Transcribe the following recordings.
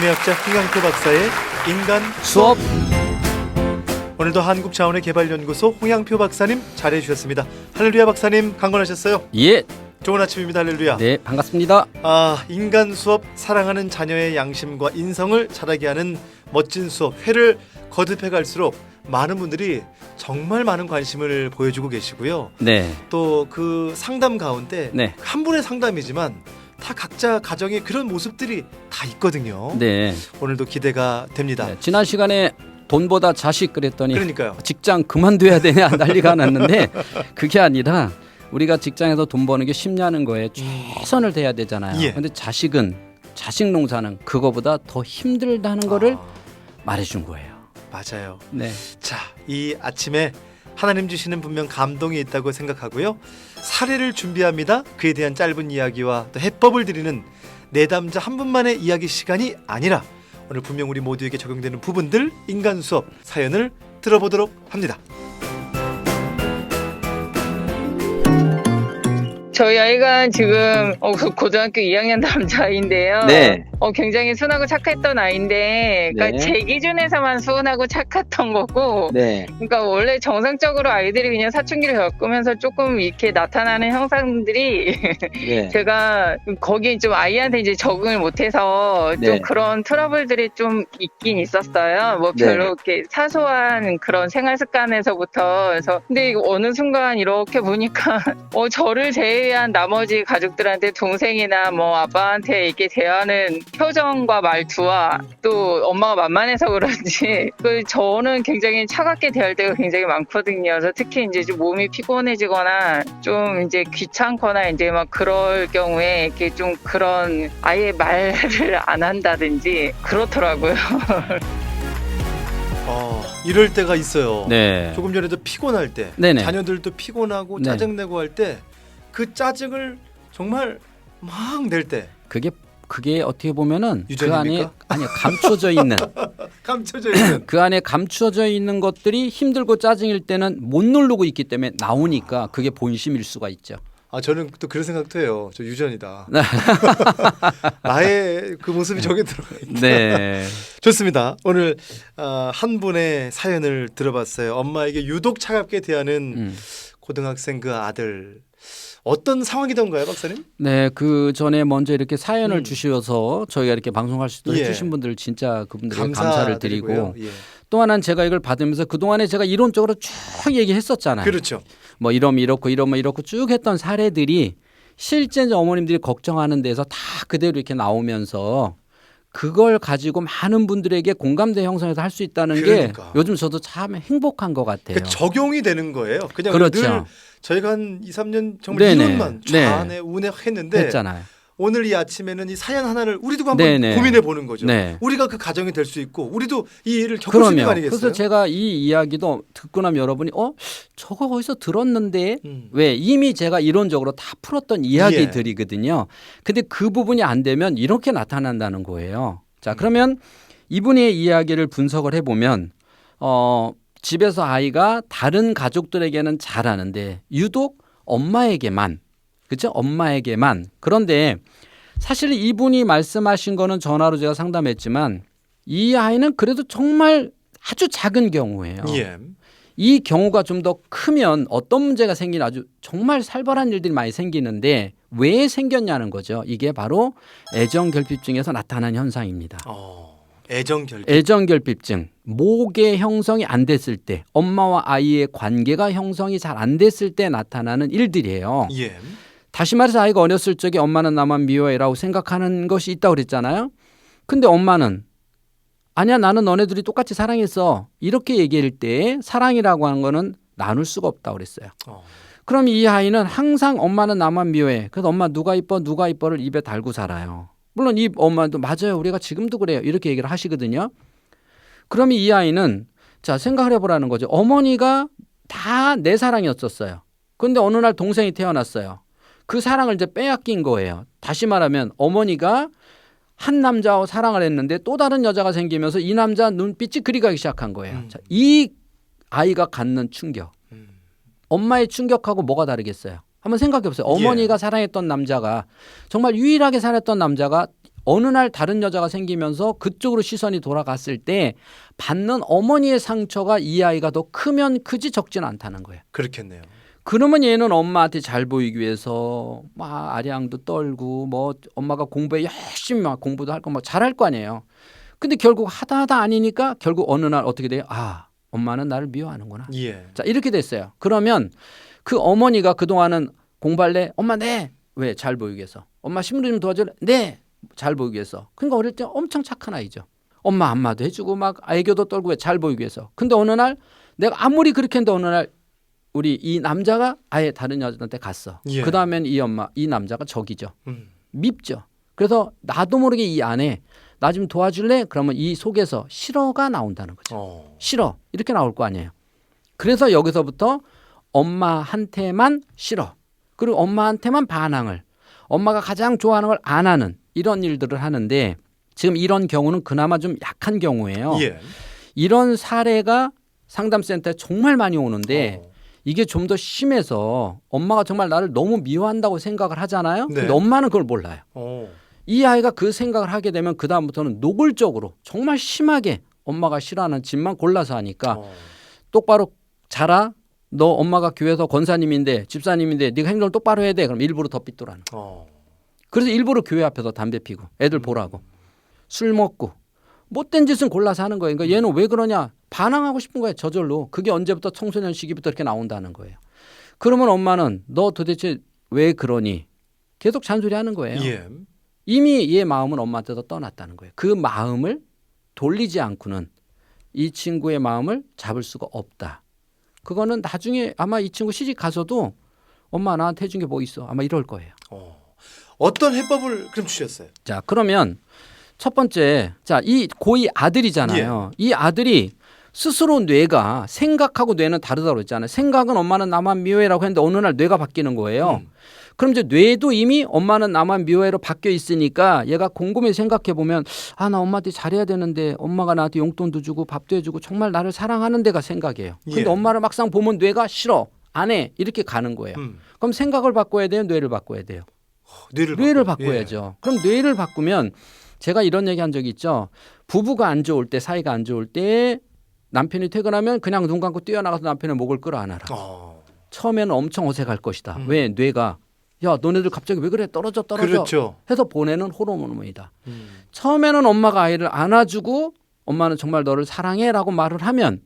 심해학자 홍양표 박사의 인간 수업. 오늘도 한국자원의개발연구소 홍양표 박사님 잘해주셨습니다. 할렐루야 박사님 강건하셨어요? 예. 좋은 아침입니다. 할렐루야. 네, 반갑습니다. 인간 수업, 사랑하는 자녀의 양심과 인성을 자라게 하는 멋진 수업 회를 거듭해 갈수록 많은 분들이 정말 많은 관심을 보여주고 계시고요. 네. 또 그 상담 가운데 네. 한 분의 상담이지만 다 각자 가정에 그런 모습들이 다 있거든요. 네. 오늘도 기대가 됩니다. 네. 지난 시간에 돈보다 자식 그랬더니 그러니까요. 직장 그만둬야 되냐 난리가 났는데 그게 아니라 우리가 직장에서 돈 버는 게 쉽냐는 거에 최선을 다해야 되잖아요. 예. 근데 자식 농사는 그거보다 더 힘들다는 거를 말해준 거예요. 맞아요. 네. 자, 이 아침에 하나님 주시는 분명 감동이 있다고 생각하고요. 사례를 준비합니다. 그에 대한 짧은 이야기와 또 해법을 드리는 내담자 한 분만의 이야기 시간이 아니라 오늘 분명 우리 모두에게 적용되는 부분들 인간 수업 사연을 들어보도록 합니다. 저희 아이가 지금 고등학교 2학년 남자인데요. 네. 굉장히 순하고 착했던 아이인데, 그러니까 네. 제 기준에서만 순하고 착했던 거고, 네. 그러니까 원래 정상적으로 아이들이 그냥 사춘기를 겪으면서 조금 이렇게 나타나는 형상들이 네. 제가 거기 좀 아이한테 이제 적응을 못해서 좀 네. 그런 트러블들이 좀 있긴 있었어요. 뭐 별로 네. 이렇게 사소한 그런 생활 습관에서부터. 그래서 근데 어느 순간 이렇게 보니까 저를 제외한 나머지 가족들한테 동생이나 뭐 아빠한테 이렇게 대하는 표정과 말투와 또 엄마가 만만해서 그런지 저는 굉장히 차갑게 대할 때가 굉장히 많거든요. 그래서 특히 이제 좀 몸이 피곤해지거나 좀 이제 귀찮거나 이제 막 그럴 경우에 이렇게 좀 그런 아예 말을 안 한다든지 그렇더라고요. 이럴 때가 있어요. 네. 조금 전에도 피곤할 때, 네네. 자녀들도 피곤하고 네. 짜증내고 할 때 그 짜증을 정말 막 낼 때 그게 어떻게 보면은 그 유전입니까? 안에 감춰져 있는 감춰져 있는 그 안에 감춰져 있는 것들이 힘들고 짜증일 때는 못 누르고 있기 때문에 나오니까 그게 본심일 수가 있죠. 저는 또 그런 생각도 해요. 저 유전이다. 나의 그 모습이 저기 들어가 있다. 네. 좋습니다. 오늘 한 분의 사연을 들어봤어요. 엄마에게 유독 차갑게 대하는 고등학생 그 아들. 어떤 상황이던가요, 박사님? 네, 그 전에 먼저 이렇게 사연을 주셔서 저희가 이렇게 방송할 수 있도록 예. 해주신 분들 진짜 그분들에게 감사를 드리고 예. 또 하나는 제가 이걸 받으면서 그 동안에 제가 이론적으로 쭉 얘기했었잖아요. 그렇죠. 뭐 이러면 이렇고 쭉 했던 사례들이 실제 이제 어머님들이 걱정하는 데서 다 그대로 이렇게 나오면서 그걸 가지고 많은 분들에게 공감대 형성해서 할 수 있다는 그러니까. 게 요즘 저도 참 행복한 것 같아요. 그 적용이 되는 거예요. 그냥 그렇죠. 늘 저희가 한 2, 3년 정말 네네. 이론만 좌뇌 우뇌 했는데 했잖아요. 오늘 이 아침에는 이 사연 하나를 우리도 한번 네네. 고민해 보는 거죠. 네. 우리가 그 가정이 될 수 있고 우리도 이 일을 겪을 수 있는 거 아니겠어요? 그래서 제가 이 이야기도 듣고 나면 여러분이 저거 어디서 들었는데 왜 이미 제가 이론적으로 다 풀었던 이야기들이거든요. 근데 그 부분이 안 되면 이렇게 나타난다는 거예요. 자, 그러면 이분의 이야기를 분석을 해보면 집에서 아이가 다른 가족들에게는 잘하는데 유독 엄마에게만, 그렇죠? 엄마에게만. 그런데 사실 이분이 말씀하신 거는 전화로 제가 상담했지만 이 아이는 그래도 정말 아주 작은 경우예요. 예. 이 경우가 좀 더 크면 어떤 문제가 생기나 아주 정말 살벌한 일들이 많이 생기는데 왜 생겼냐는 거죠. 이게 바로 애정결핍증에서 나타난 현상입니다. 애정결핍. 애정결핍증, 모계 형성이 안 됐을 때, 엄마와 아이의 관계가 형성이 잘 안 됐을 때 나타나는 일들이에요. 예. 다시 말해서 아이가 어렸을 적에 엄마는 나만 미워해라고 생각하는 것이 있다고 그랬잖아요. 근데 엄마는 아니야, 나는 너네들이 똑같이 사랑했어. 이렇게 얘기할 때 사랑이라고 하는 거는 나눌 수가 없다고 그랬어요. 그럼 이 아이는 항상 엄마는 나만 미워해. 그래서 엄마 누가 이뻐를 입에 달고 살아요. 물론 이 엄마도 맞아요. 우리가 지금도 그래요. 이렇게 얘기를 하시거든요. 그러면 이 아이는 자, 생각을 해보라는 거죠. 어머니가 다 내 사랑이었었어요. 그런데 어느 날 동생이 태어났어요. 그 사랑을 이제 빼앗긴 거예요. 다시 말하면 어머니가 한 남자와 사랑을 했는데 또 다른 여자가 생기면서 이 남자 눈빛이 그리 가기 시작한 거예요. 자, 이 아이가 갖는 충격. 엄마의 충격하고 뭐가 다르겠어요? 한번 생각해 보세요. 어머니가 사랑했던 남자가 정말 유일하게 사랑했던 남자가 어느 날 다른 여자가 생기면서 그쪽으로 시선이 돌아갔을 때 받는 어머니의 상처가 이 아이가 더 크면 크지 적지는 않다는 거예요. 그렇겠네요. 그러면 얘는 엄마한테 잘 보이기 위해서 막 아량도 떨고 뭐 엄마가 공부에 열심히 막 공부도 할 거 막 잘할 거 아니에요. 근데 결국 하다 아니니까 결국 어느 날 어떻게 돼요? 아, 엄마는 나를 미워하는구나. 예. 자, 이렇게 됐어요. 그러면 그 어머니가 그동안은 공부할래? 엄마 네. 왜? 잘 보이기 위해서. 엄마 신문 좀 도와줄래? 네. 잘 보이기 위해서. 그러니까 어릴 때 엄청 착한 아이죠. 엄마 안마도 해주고 막 애교도 떨고 왜? 잘 보이기 위해서. 근데 어느 날 내가 아무리 그렇게 했는데 어느 날 우리 이 남자가 아예 다른 여자한테 갔어. 예. 그 다음엔 이 남자가 적이죠. 밉죠. 그래서 나도 모르게 이 안에 나 좀 도와줄래? 그러면 이 속에서 싫어가 나온다는 거죠. 싫어. 이렇게 나올 거 아니에요. 그래서 여기서부터 엄마한테만 싫어. 그리고 엄마한테만 반항을. 엄마가 가장 좋아하는 걸 안 하는 이런 일들을 하는데 지금 이런 경우는 그나마 좀 약한 경우예요. 예. 이런 사례가 상담센터에 정말 많이 오는데 이게 좀 더 심해서 엄마가 정말 나를 너무 미워한다고 생각을 하잖아요. 네. 근데 엄마는 그걸 몰라요. 어. 이 아이가 그 생각을 하게 되면 그다음부터는 노골적으로 정말 심하게 엄마가 싫어하는 집만 골라서 하니까 똑바로 자라. 너 엄마가 교회에서 권사님인데 집사님인데 네가 행동을 똑바로 해야 돼. 그럼 일부러 더 삐뚤하는 거야. 그래서 일부러 교회 앞에서 담배 피고 애들 보라고 술 먹고 못된 짓은 골라서 하는 거예요. 그러니까 얘는 왜 그러냐. 반항하고 싶은 거예요. 저절로. 그게 언제부터 청소년 시기부터 이렇게 나온다는 거예요. 그러면 엄마는 너 도대체 왜 그러니? 계속 잔소리하는 거예요. 예. 이미 얘 마음은 엄마한테서 떠났다는 거예요. 그 마음을 돌리지 않고는 이 친구의 마음을 잡을 수가 없다. 그거는 나중에 아마 이 친구 시집 가서도 엄마 나한테 해준 게 뭐 있어. 아마 이럴 거예요. 어떤 해법을 그럼 주셨어요? 자, 그러면 첫 번째, 자, 이 고이 아들이잖아요. 이 아들이 스스로 뇌가 생각하고 뇌는 다르다고 그랬잖아요. 생각은 엄마는 나만 미워해라고 했는데 어느 날 뇌가 바뀌는 거예요. 그럼 이제 뇌도 이미 엄마는 나만 미워해로 바뀌어 있으니까 얘가 곰곰이 생각해 보면 아, 나 엄마한테 잘해야 되는데 엄마가 나한테 용돈도 주고 밥도 해주고 정말 나를 사랑하는 데가 생각이에요. 근데 예. 엄마를 막상 보면 뇌가 싫어, 안 해 이렇게 가는 거예요. 그럼 생각을 바꿔야 돼요, 뇌를 바꿔야 돼요? 뇌를 바꿔야죠. 그럼 뇌를 바꾸면 제가 이런 얘기 한 적이 있죠. 부부가 안 좋을 때, 사이가 안 좋을 때 남편이 퇴근하면 그냥 눈 감고 뛰어나가서 남편의 목을 끌어안아라. 처음에는 엄청 어색할 것이다. 왜? 뇌가 야, 너네들 갑자기 왜 그래? 떨어져. 그렇죠. 해서 보내는 호르몬이다. 처음에는 엄마가 아이를 안아주고 엄마는 정말 너를 사랑해라고 말을 하면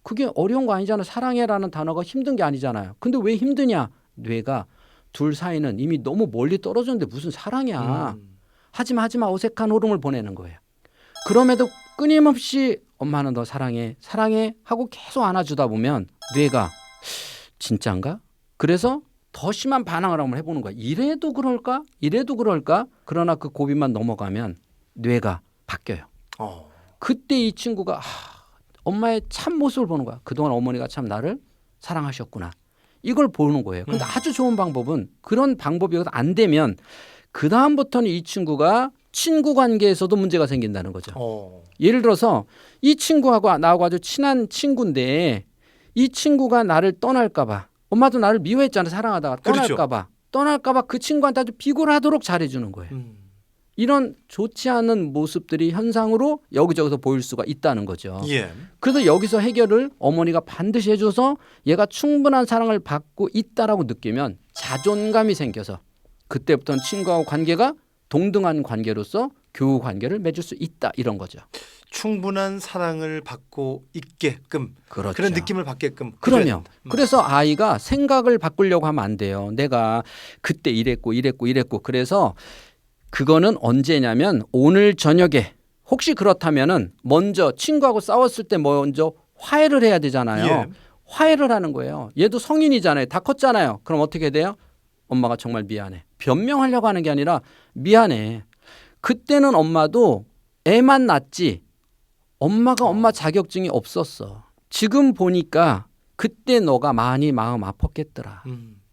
그게 어려운 거 아니잖아요. 사랑해라는 단어가 힘든 게 아니잖아요. 근데 왜 힘드냐? 뇌가 둘 사이는 이미 너무 멀리 떨어졌는데 무슨 사랑이야. 하지마 어색한 호르몬을 보내는 거예요. 그럼에도 끊임없이 엄마는 너 사랑해 하고 계속 안아주다 보면 뇌가 진짠가? 그래서 더 심한 반항을 한번 해보는 거야. 이래도 그럴까? 그러나 그 고비만 넘어가면 뇌가 바뀌어요. 그때 이 친구가 엄마의 참 모습을 보는 거야. 그동안 어머니가 참 나를 사랑하셨구나. 이걸 보는 거예요. 근데 아주 좋은 방법은 그런 방법이 안 되면 그 다음부터는 이 친구가 친구 관계에서도 문제가 생긴다는 거죠. 예를 들어서 이 친구하고 나하고 아주 친한 친구인데 이 친구가 나를 떠날까 봐. 엄마도 나를 미워했잖아. 사랑하다가 떠날까 봐 그 친구한테 아주 비굴 하도록 잘해주는 거예요. 이런 좋지 않은 모습들이 현상으로 여기저기서 보일 수가 있다는 거죠. 예. 그래서 여기서 해결을 어머니가 반드시 해줘서 얘가 충분한 사랑을 받고 있다라고 느끼면 자존감이 생겨서 그때부터는 친구하고 관계가 동등한 관계로서 교우 관계를 맺을 수 있다, 이런 거죠. 충분한 사랑을 받고 있게끔 그렇죠. 그런 느낌을 받게끔. 그럼요. 그래서 아이가 생각을 바꾸려고 하면 안 돼요. 내가 그때 이랬고 그래서 그거는 언제냐면 오늘 저녁에 혹시 그렇다면은 먼저 친구하고 싸웠을 때 먼저 화해를 해야 되잖아요. 예. 화해를 하는 거예요. 얘도 성인이잖아요. 다 컸잖아요. 그럼 어떻게 돼요? 엄마가 정말 미안해. 변명하려고 하는 게 아니라 미안해. 그때는 엄마도 애만 낳지 엄마가 엄마 자격증이 없었어. 지금 보니까 그때 너가 많이 마음 아팠겠더라.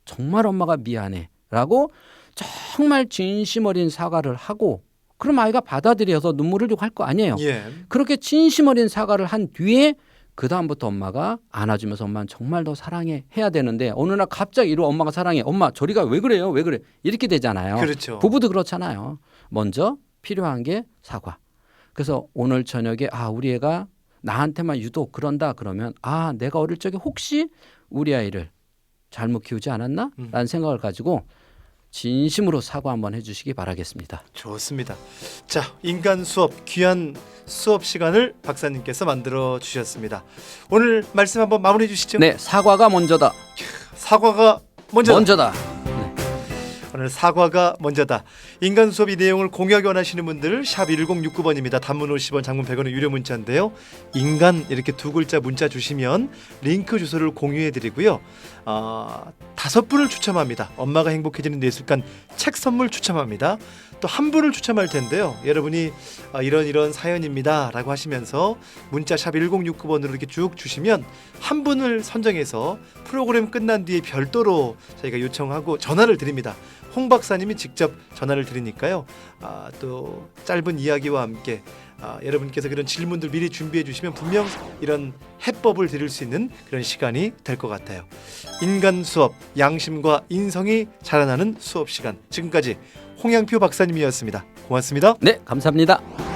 정말 엄마가 미안해. 라고 정말 진심 어린 사과를 하고 그럼 아이가 받아들여서 눈물 흘리고 할 거 아니에요. 예. 그렇게 진심 어린 사과를 한 뒤에 그 다음부터 엄마가 안아주면서 엄마는 정말 너 사랑해 해야 되는데 어느 날 갑자기 이러 엄마가 사랑해. 엄마 저리가 왜 그래요? 왜 그래? 이렇게 되잖아요. 그렇죠. 부부도 그렇잖아요. 먼저 필요한 게 사과. 그래서 오늘 저녁에 우리 애가 나한테만 유독 그런다 그러면 내가 어릴 적에 혹시 우리 아이를 잘못 키우지 않았나? 라는 생각을 가지고 진심으로 사과 한번 해주시기 바라겠습니다. 좋습니다. 자, 인간 수업 귀한 수업 시간을 박사님께서 만들어 주셨습니다. 오늘 말씀 한번 마무리해 주시죠. 네, 사과가 먼저다. 사과가 먼저다. 오늘 사과가 먼저다. 인간 수업 이 내용을 공유하기 원하시는 분들 샵 1069번입니다. 단문 50원, 장문 100원의 유료 문자인데요. 인간 이렇게 두 글자 문자 주시면 링크 주소를 공유해 드리고요. 5분을 추첨합니다. 엄마가 행복해지는 뇌습관 책 선물 추첨합니다. 또 한 분을 추첨할 텐데요. 여러분이 이런 사연입니다 라고 하시면서 문자 샵 1069번으로 이렇게 쭉 주시면 한 분을 선정해서 프로그램 끝난 뒤에 별도로 저희가 요청하고 전화를 드립니다. 홍 박사님이 직접 전화를 드리니까요. 또 짧은 이야기와 함께 여러분께서 그런 질문들 미리 준비해 주시면 분명 이런 해법을 드릴 수 있는 그런 시간이 될 것 같아요. 인간 수업, 양심과 인성이 자라나는 수업 시간. 지금까지 홍양표 박사님이었습니다. 고맙습니다. 네, 감사합니다.